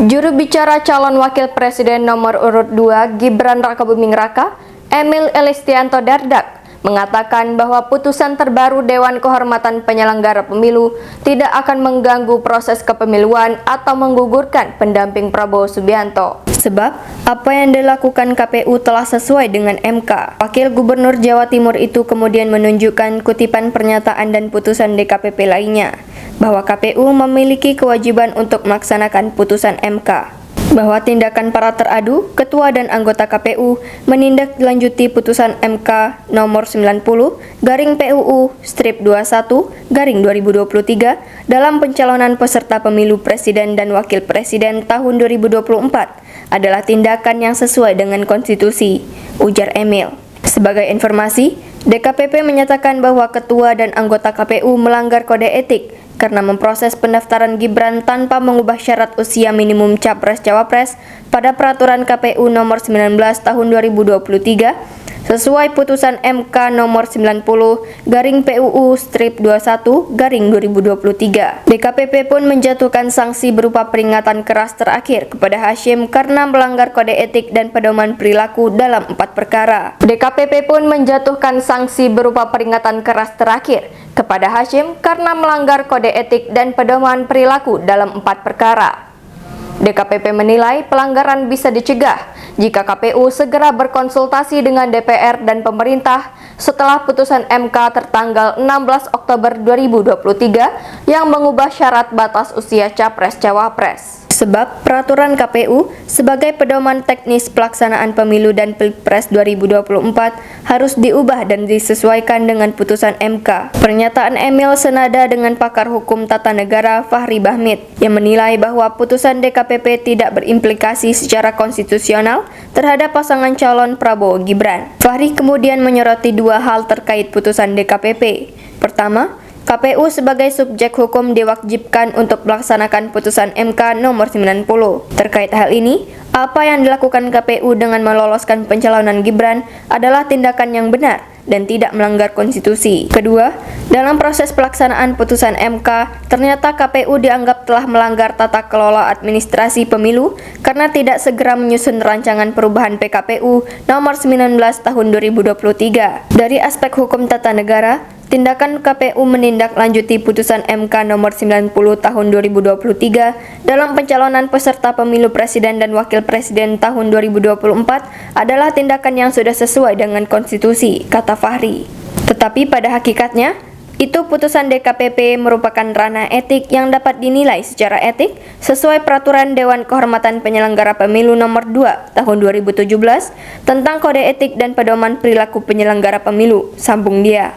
Juru bicara calon wakil presiden nomor urut 2 Gibran Rakabuming Raka, Emil Elistianto Dardak, mengatakan bahwa putusan terbaru Dewan Kehormatan Penyelenggara Pemilu tidak akan mengganggu proses kepemiluan atau menggugurkan pendamping Prabowo Subianto. Sebab, apa yang dilakukan KPU telah sesuai dengan MK. Wakil Gubernur Jawa Timur itu kemudian menunjukkan kutipan pernyataan dan putusan DKPP lainnya, bahwa KPU memiliki kewajiban untuk melaksanakan putusan MK, bahwa tindakan para teradu, ketua dan anggota KPU menindaklanjuti putusan MK nomor 90/PUU/21/2023 dalam pencalonan peserta pemilu presiden dan wakil presiden tahun 2024 adalah tindakan yang sesuai dengan konstitusi, ujar Emil. Sebagai informasi, DKPP menyatakan bahwa ketua dan anggota KPU melanggar kode etik karena memproses pendaftaran Gibran tanpa mengubah syarat usia minimum Capres-Cawapres pada peraturan KPU nomor 19 tahun 2023 sesuai putusan MK nomor 90/PUU/21/2023. DKPP pun menjatuhkan sanksi berupa peringatan keras terakhir kepada Hasyim karena melanggar kode etik dan pedoman perilaku dalam 4 perkara. DKPP pun menjatuhkan sanksi berupa peringatan keras terakhir kepada Hasyim karena melanggar kode etik dan pedoman perilaku dalam 4 perkara. DKPP menilai pelanggaran bisa dicegah jika KPU segera berkonsultasi dengan DPR dan pemerintah setelah putusan MK tertanggal 16 Oktober 2023 yang mengubah syarat batas usia Capres-Cawapres. Sebab peraturan KPU sebagai pedoman teknis pelaksanaan pemilu dan Pilpres 2024 harus diubah dan disesuaikan dengan putusan MK. Pernyataan Emil senada dengan pakar hukum tata negara Fahri Bahmid yang menilai bahwa putusan DKPP tidak berimplikasi secara konstitusional terhadap pasangan calon Prabowo Gibran. Fahri kemudian menyoroti dua hal terkait putusan DKPP. Pertama, KPU sebagai subjek hukum diwajibkan untuk melaksanakan putusan MK nomor 90. Terkait hal ini, apa yang dilakukan KPU dengan meloloskan pencalonan Gibran adalah tindakan yang benar dan tidak melanggar konstitusi. Kedua, dalam proses pelaksanaan putusan MK, ternyata KPU dianggap telah melanggar tata kelola administrasi pemilu karena tidak segera menyusun rancangan perubahan PKPU nomor 19 tahun 2023. Dari aspek hukum tata negara, tindakan KPU menindaklanjuti putusan MK nomor 90 tahun 2023 dalam pencalonan peserta pemilu presiden dan wakil presiden tahun 2024 adalah tindakan yang sudah sesuai dengan konstitusi, kata Fahri. Tetapi pada hakikatnya, itu putusan DKPP merupakan ranah etik yang dapat dinilai secara etik sesuai peraturan Dewan Kehormatan Penyelenggara Pemilu nomor 2 tahun 2017 tentang kode etik dan pedoman perilaku penyelenggara pemilu, sambung dia.